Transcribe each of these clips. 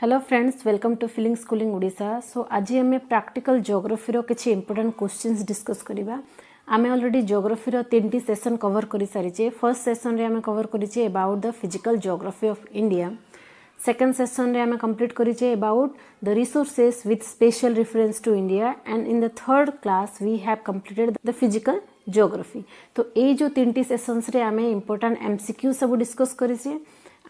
Hello friends, welcome to feeling schooling Odisha. So आज आम practical geography रो किछि इंपोर्टेंट क्वेश्चंस डिस्कस करिबा। आम ऑलरेडी जियोग्राफी रो 3टी सेशन कवर करि सारिचे। फर्स्ट सेशन रे आम कवर करिचे about the physical geography of India. Second session रे आम कंप्लीट करिचे about the resources with special reference to India and in the third class we have completed the physical geography. तो ये जो 3टी सेशंस रे आम इंपोर्टेंट एमसीक्यू सब डिस्कस करिचे।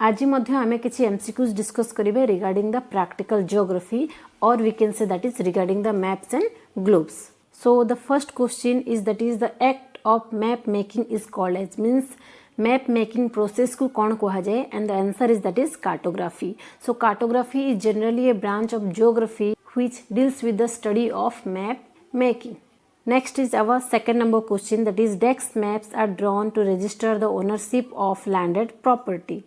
आज मध्य आमे किछि एमसीक्यूज डिस्कस करिवे रिगार्डिंग द प्रैक्टिकल जियोग्राफी और we can say that is regarding the maps and globes. So the first question is that is the act of map making is called as means map making process को कौन कहा जाए and the answer is that is cartography. So cartography is generally a branch of geography which deals with the study of map making. Next is our second number question, that is desk maps are drawn to register the ownership of landed property।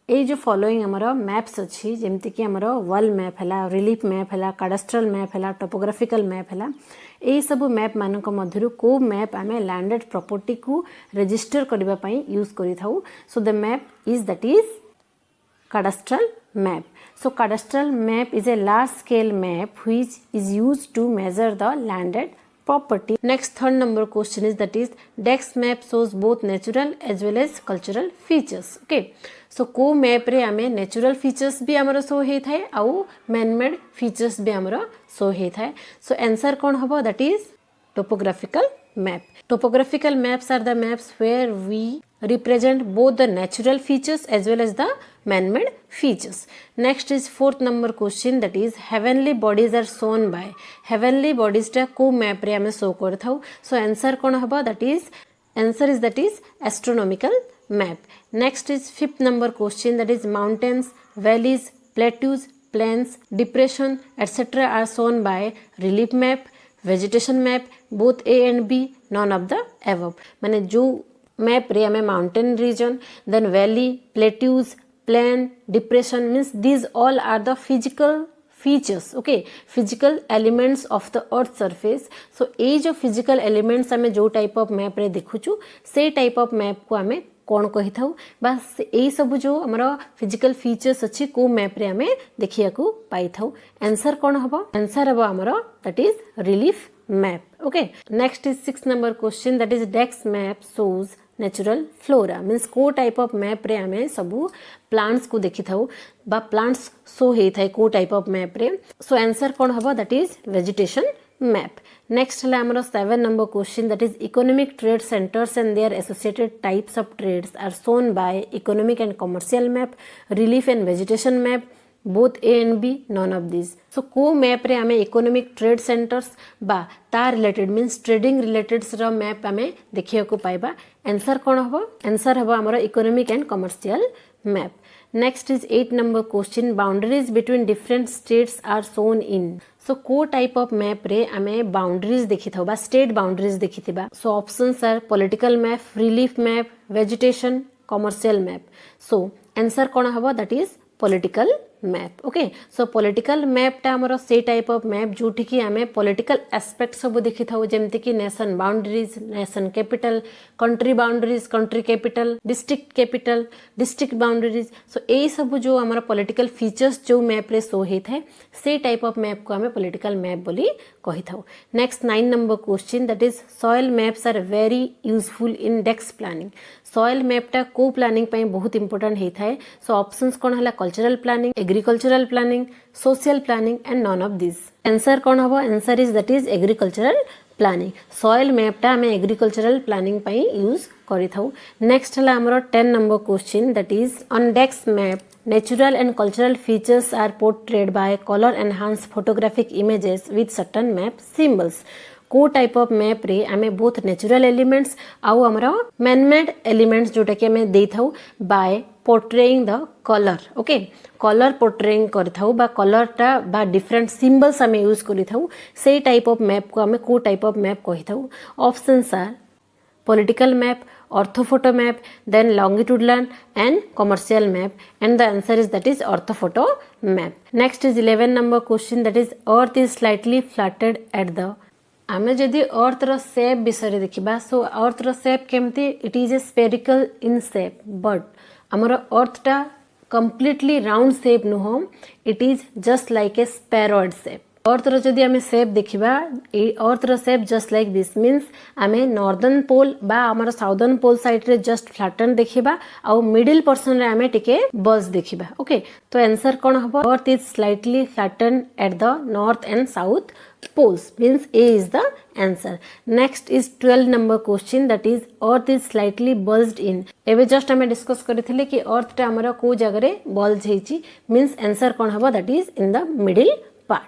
ये जो following हमारा maps अच्छी जमती कि हमारा wall map है, relief map है, काडास्ट्रल map है, टोपोग्राफिकल मैप है। यही सब मैप मानक मध्यरु को मैप आमे लैंडेड प्रॉपर्टी को रजिस्टर करबा पई यूज करि थाउ। So the map is that is cadastral map। So cadastral map is a large scale map which is used to measure the landed property। Next third number question is that is desk map shows both natural as well as cultural features। Okay, so को map रे आमे natural features भी हमरो show हे थाए आउ man made features भी हमरो शो हे थाए। सो आंसर कोन हबो that is topographical map. Topographical maps are the maps where we represent both the natural features as well as the man-made features। Next is fourth number question, that is heavenly bodies are shown by। heavenly bodies टा को map रे हमें show कर थाउ। So answer कौन हबा that is astronomical map। Next is fifth number question, that is mountains, valleys, plateaus, plains, depression etc. are shown by relief map, vegetation map, both A and B, none of the above। माने जो map रे हमें mountain region, then valley, plateaus, plain, depression means these all are the physical features. Okay, physical elements of the earth surface. So ये जो physical elements आमे जो type of map रे देखुचु से टाइप ऑफ मैप को आमे कौन कही थाउ बस यही सब जो हमारा फिजिकल फीचर्स अच्छी को मैप रे हमें देखिया को पाई थाउ। आंसर कौन हबो आंसर हबो हमारा that is relief map. Okay, next is six number question, that is desk map shows natural flora means को टाइप ऑफ मैप रे हमें सबू प्लांट्स को देखि थाउ बा प्लांट्स शो हे थाए को टाइप ऑफ मैप रे। सो आंसर कौन हबो that is vegetation map. Next है हमारा 7 number question, that is economic trade centres and their associated types of trades are shown by economic and commercial map, relief and vegetation map, both A and B, none of these। so को map रे हमें economic trade centres बा ता related means trading related रो map हमें देखिया को पाइबा। आंसर कौन हबो आंसर हबो हमारा economic and commercial map. Next is 8 number question, boundaries between different states are shown in. So को टाइप ऑफ मैप रे हमें बाउंड्रीज देखि थाउ बा स्टेट बाउंड्रीज देखि थिबा। So options are political map, relief map, vegetation, commercial map. So answer कौन हबो that is political map. Okay, so political map टा हमरो से टाइप ऑफ मैप जोठी कि हमें पॉलिटिकल एस्पेक्ट सब देखि थाउ जेमति कि nation boundaries, nation capital, country boundaries, country capital, district boundaries. So ए सब जो हमारा पॉलिटिकल फीचर्स जो मैप रे शो हे थाए से टाइप ऑफ मैप को हमें पॉलिटिकल मैप बोली कहि थाउ। Next 9 number question, that is soil maps are very useful in desk planning. Soil map टा को प्लानिंग पई बहुत इंपोर्टेंट हे थाए। सो ऑप्शंस कोन हला cultural planning, agricultural planning, social planning and none of this. Answer कौन हबो answer is that is agricultural planning. Soil map टा हमें एग्रीकल्चरल प्लानिंग पई यूज करि थाउ। नेक्स्ट हला हमरो 10 number question, that is on desk map natural and cultural features are portrayed by color enhanced photographic images with certain map symbols। को type of map रे हमें both natural elements आउ हमरा man-made elements जोटा कि हमें दे थाउ by portraying the colour. Okay, colour portraying कर थाउ बा कलर टा बा डिफरेंट सिंबल्स हमें यूज करि थाउ से टाइप ऑफ मैप को हमें को टाइप ऑफ मैप कहि थाउ। Options are political map, orthophoto map, then longitudinal and commercial map, and the answer is that is orthophoto map। Next is 11 number question, that is earth is slightly flattened at the। आमे जदि अर्थ रो shape विषय देखिबा, सो अर्थ रो shape केमती it is a spherical in shape but हमर अर्थ टा completely round shape नुह, it is just like a spheroid shape. अर्थ रो जदि आमे शेप देखिबा, अर्थ रो shape just like this means आमे नॉर्दर्न पोल बा आमर साउदर्न पोल साइड रे जस्ट फ्लैटन देखिबा आ मिडिल पोर्शन रे आमे टिके बल्ज देखिबा. ओके, तो आंसर कोन हबो? Earth is slightly flatten at the north and south poles, means A is the answer. Next is 12 number question, that is earth is slightly bulged in. एबे just हमें discuss करथिले कि अर्थ टा हमर को जगह रे बल्ज हेची, means answer कोन हबो? that is in the middle part.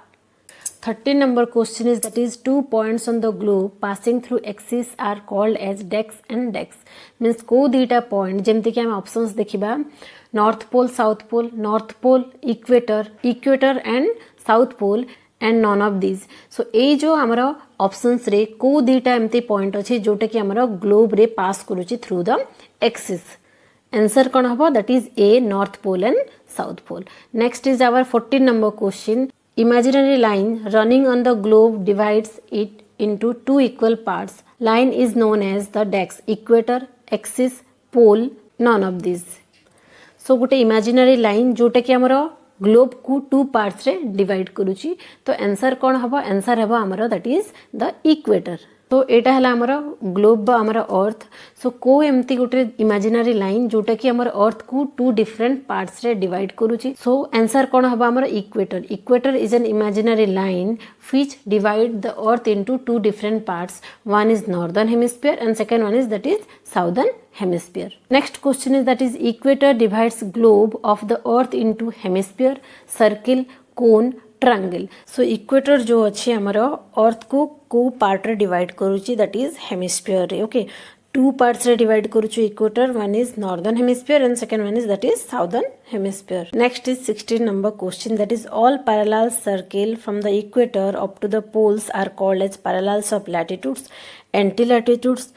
13 number question is, that is 2 points on the globe passing through axis are called as dex and dex. means को दीटा पॉइंट जेमति कि हम ऑप्शंस देखिबा, north pole, south pole, north pole, equator, equator and south pole and none of this. So ए जो हमर options रे को दीटा एमती पॉइंट अछि जोटा कि हमर ग्लोब रे पास करूची थ्रू द एक्सिस. आंसर कोन हबो? That is A, north pole and south pole. Next is our 14 number question. Imaginary line running on the globe divides it into two equal parts. Line is known as the dex, equator, axis, pole, none of these. So गोटे imaginary line जोटा कि हमर globe को to parts रे divide करूची. तो answer कोन हबो? आंसर हबो हमर दैट इज द इक्वेटर. तो एटा हला हमर ग्लोब बा हमर अर्थ. सो को एमती गोटे इमेजिनरी लाइन जोटा कि हमर अर्थ को टू डिफरेंट पार्ट्स रे डिवाइड करूची. सो आंसर कोन हबो? हमर equator. Equator is an imaginary line which divide the earth into two different parts. One is northern hemisphere and second one is that is southern hemisphere. Next question is, that is equator divides globe of the earth into hemisphere, circle, cone, triangle. So equator जो अच्छे हमार earth को part रे divide करूची, that is hemisphere रे. Okay, two parts रे divide करूची equator. One is northern hemisphere and second one is that is southern hemisphere. Next is 16 number question, that is all parallel circle from the equator up to the poles are called as parallels of latitudes, anti-latitudes,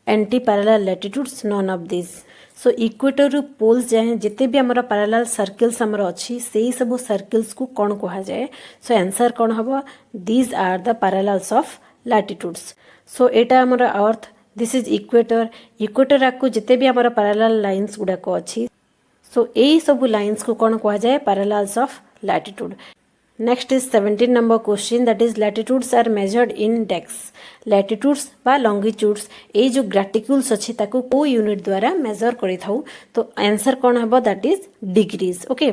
anti-parallel latitudes, none of these. So equator रु poles जाए जिते भी हमर parallel circles हमर अछि सेही सब circles को कोन कहा जाए. सो आंसर कोन हबो? These are the parallels of latitudes. So एटा हमर earth, this is equator. Equator आकु जिते भी हमर पैरेलल लाइंस गुडा को अछि, सो एही सब लाइंस को कोन कहा जाए? Parallels of latitude. Next is 17 number question, that is latitudes are measured in dex. Latitudes बा longitudes ए जो graticules अछि ताको को यूनिट द्वारा मेजर करि थाउ. तो आंसर कोन हबो? That is degrees. Okay,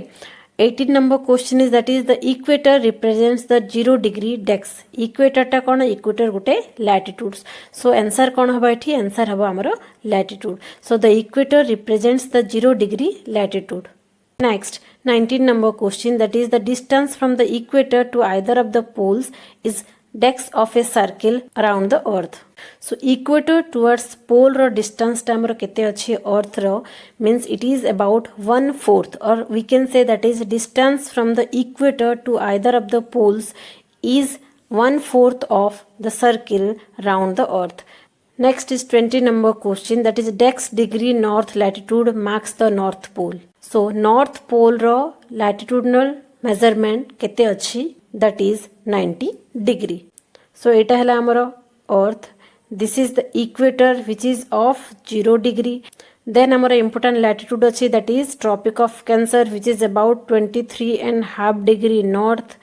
18 number question is, that is the equator represents the 0 degree dex. Equator टा कोन? इक्वेटर गुटे latitudes. सो आंसर कोन हबो? एठी आंसर हबो हमरो latitude. So the equator represents the 0 degree latitude. Next, 19 number question, that is the distance from the equator to either of the poles is dex of a circle around the earth. So equator towards pole ro distance ta amro kete achi earth ro, means it is about 1/4, or we can say that is distance from the equator to either of the poles is 1/4 of the circle round the earth. Next is 20 number question, that is dex degree north latitude marks the north pole. So north pole ro latitudinal measurement kete achi? That is 90 degree. So eta hela amaro earth. This is the equator which is of 0 degree. Then amaro important latitude achi, that is Tropic of Cancer which is about 23.5 degree north.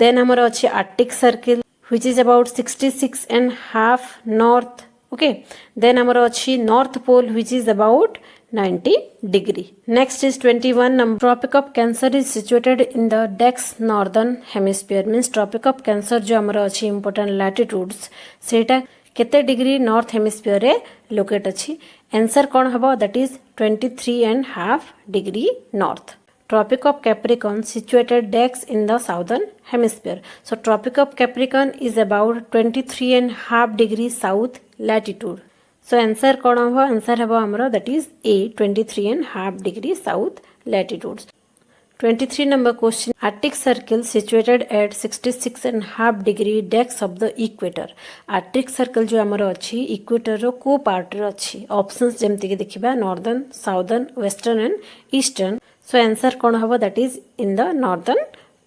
Then amaro achi Arctic Circle which is about 66.5 north. Okay, then amaro achi North Pole which is about 90 degree. Next is 21 number. Tropic of Cancer is situated in the dex northern hemisphere. Means Tropic of Cancer जो हमारा अच्छी important latitudes सेटा केते degree north hemisphere रे locate अछि. Answer कोन हबो? That is 23.5 degree north. Tropic of Capricorn situated dex in the southern hemisphere. So Tropic of Capricorn is about 23.5 degree south latitude. So answer कौन हो? Answer है हमारा that is A, 23.5 degree south latitudes. 23 number question. Arctic Circle situated at 66.5 degree dex of the equator. Arctic Circle जो हमारा अच्छी equator रो को part रो अच्छी. Options जेमती के देखिबा northern, southern, western and eastern. So answer कौन हो? That is in the northern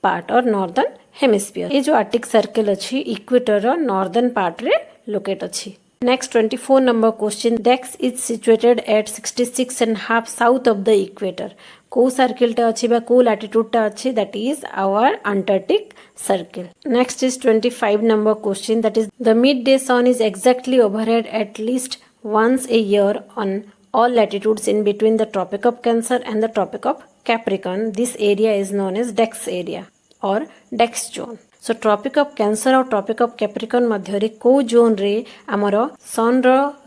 part or northern hemisphere. ये जो Arctic Circle अच्छी equator रो northern part रे locate अच्छी. Next 24 number question. Dex is situated at 66.5 south of the equator. को circle टा अच्छी बा को लैटिट्यूड टा अच्छी, that is our Antarctic circle. Next is 25 number question, that is the midday sun is exactly overhead at least once a year on all latitudes in between the Tropic of Cancer and the Tropic of Capricorn. This area is known as Dex area or Dex zone. So tropic of cancer और tropic of capricorn मध्य को zone रे आमर सन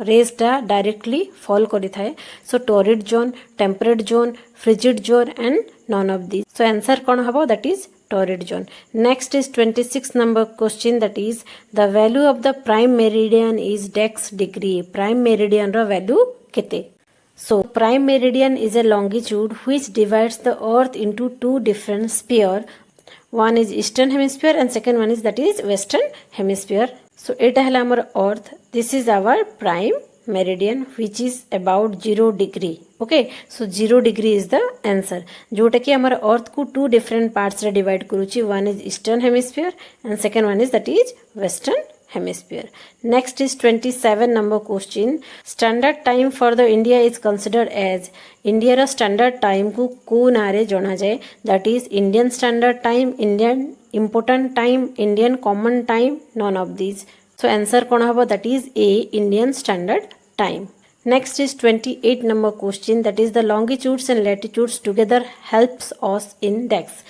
रेजटा directly fall करि थाए. So torrid zone, temperate zone, frigid zone and none of this. So answer कौन हबो, that is torrid zone. Next is 26 number question, that is the value of the prime meridian is dash degree. Prime meridian रो value केते? So prime meridian is a longitude which divides the earth into two different sphere. One is eastern hemisphere and second one is that is western hemisphere. So eta hela amar earth. This is our prime meridian which is about 0 degree. Okay, so 0 degree is the answer. जोटा कि amar earth को two different parts रे divide करूची. One is eastern hemisphere and second one is that is western hemisphere. Next is 27 number question. Standard time for the India is considered as. India रा standard time को नारे जाना जाए, that is Indian standard time, Indian important time, Indian common time, none of these. So answer कौन हबो, that is A, Indian standard time. Next is 28 number question, that is the longitudes and latitudes together helps us in Dex.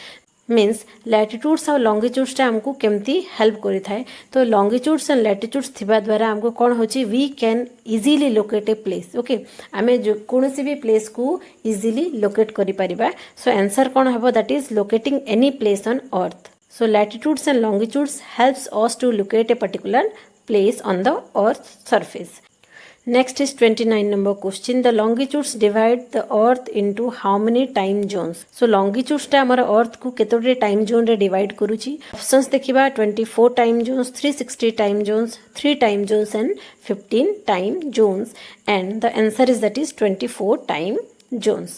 Means latitudes और longitudes आमको केमती help करि थाए. तो longitudes and latitudes थिबा द्वारा आमको कोन होची, we can easily locate a place. Okay, आमे जो कोनोसी भी प्लेस को इजीली लोकेट करि परिबा. सो आंसर कोन हबो, that is locating any place on earth. So latitudes and longitudes helps us to locate a particular place on the earth surface. Next is 29 number question. The longitudes divide the earth into how many time zones? So longitudes टा हमारा earth को केतोटे time zone रे divide करूची. Options देखिबा 24 time zones, 360 time zones, 3 time zones and 15 time zones. And the answer is that is 24 time zones.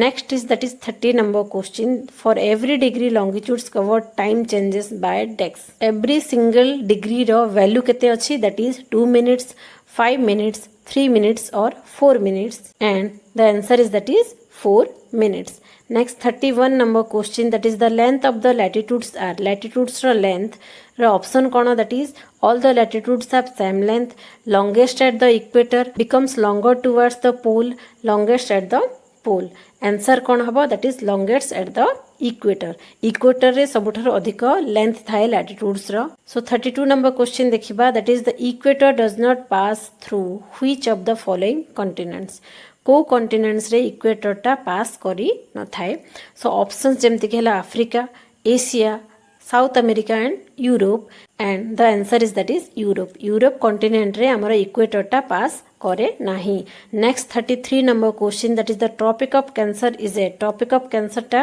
Next is that is 30 number question. For every degree longitudes covered, time changes by Dex. Every single degree row value केते अच्छी, that is 2 minutes, 5 minutes, 3 minutes or 4 minutes, and the answer is that is 4 minutes. Next 31 number question, that is the length of the latitudes are. Latitudes ro length ro option kono, that is all the latitudes have same length. Longest at the equator becomes longer towards the pole, longest at the pole. Answer कोन हबो, that is longest at the equator. Equator रे सबुठार अधिक length थाए latitudes रो. So 32 number question देखिबा, that is the equator does not pass through which of the following continents. को continents रे equator टा pass करी न थाए. So options जेमति के हला Africa, Asia, South America and Europe, and the answer is that is Europe. Europe continent रे हमारा equator टा pass करे नाही. Next 33 number question, that is the Tropic of Cancer is a. Tropic of Cancer टा,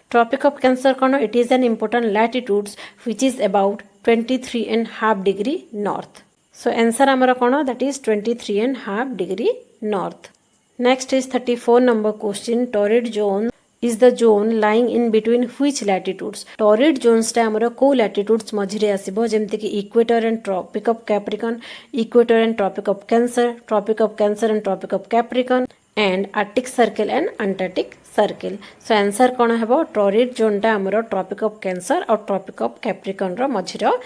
Tropic of Cancer kono, it is an important latitudes which is about 23.5 degree north. So answer हमारा कोno, that is 23.5 degree north. Next is 34 number question. Torrid zone is the zone lying in between which latitudes? Torrid zones टा हमारा को latitudes मझिरे आसीबो, जेमते कि Equator and Tropic of Capricorn, Equator and Tropic of Cancer, Tropic of Cancer and Tropic of Capricorn, and Arctic Circle and Antarctic Circle. So answer कोन हेबो, Torrid zone टा हमारा Tropic of Cancer और Tropic of Capricorn रो मझिरो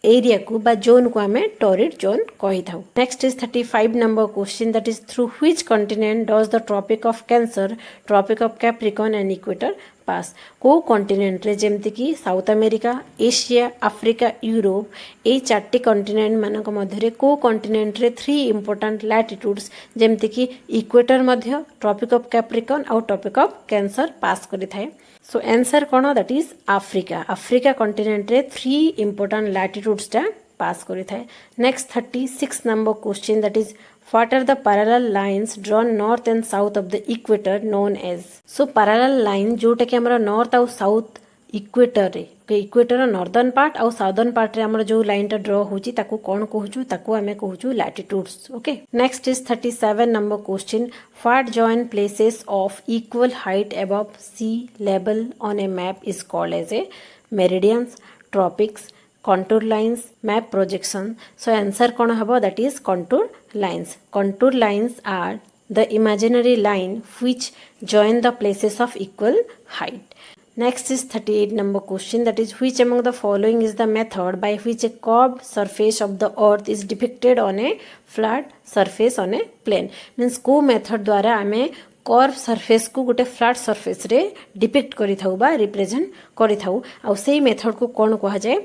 area को बा zone को हमें टॉरिड जोन कही थाउ. Next is 35 number question, that is through which continent does the Tropic of Cancer, Tropic of Capricorn and equator pass. को कॉन्टिनेंट रे जेमति कि South America, Asia, Africa, Europe, ए चारटी कॉन्टिनेंट मानक मध्य को कॉन्टिनेंट रे 3 इंपोर्टेंट लैटिट्यूड्स जेमति कि इक्वेटर मध्य, ट्रॉपिक ऑफ कैप्रिकॉर्न और ट्रॉपिक ऑफ कैंसर पास करि थाए. So answer cone, that is Africa. Africa continent रे 3 important latitudes टा pass करि थाए. Next 36 number question, that is what are the parallel lines drawn north and south of the equator known as? So parallel line जोटा कि हमरा north और south equator रे, equator northern part और southern part रे हमर जो लाइन टा ड्रॉ होची ताकू कोन कहूचु, ताकू हमें कहूचु latitudes. Okay, next is 37 number question. What join places of equal height above sea level on a map is called as a meridians, tropics, contour lines, map projection. So answer कौन हबो? That is contour lines. Contour lines are the imaginary line which join the places of equal height. Next is 38 number question, that is which among the following is the method by which a curved surface of the earth is depicted on a flat surface on a plane. Means को method द्वारा आमे curve surface को गोटे flat surface रे depict करि थाउ बा represent करि थाउ आ सेही मेथड को कोन कहा जाय?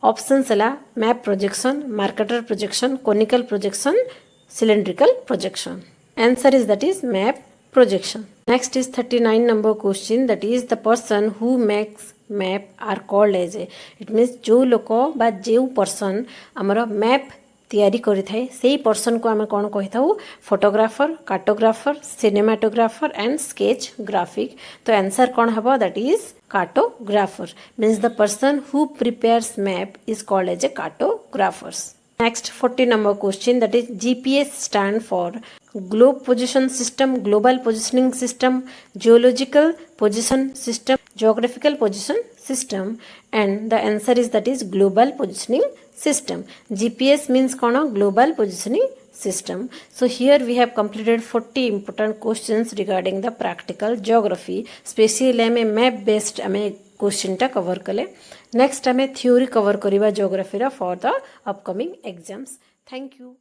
ऑप्शंस हला map projection, Mercator projection, conical projection, cylindrical projection. Answer is that is map projection. Next is 39 number question, that is the person who makes map are called as a. It means जो लोक बा जो person हमर map तैयारी करि थाए सेही person को हमें कौन कहि थाउ? Photographer, cartographer, cinematographer and sketch graphic. तो आंसर कौन हबो? That is cartographer. Means the person who prepares map is called as a cartographers. Next 40 number question, that is GPS stand for globe position system, global positioning system, geological position system, geographical position system, and the answer is that is global positioning system. GPS means kono? Global positioning system. So here we have completed 40 important questions regarding the practical geography. Specially हमें map based हमें question टा cover कले. Next हमें theory cover करिबा geography रा for the upcoming exams. Thank you.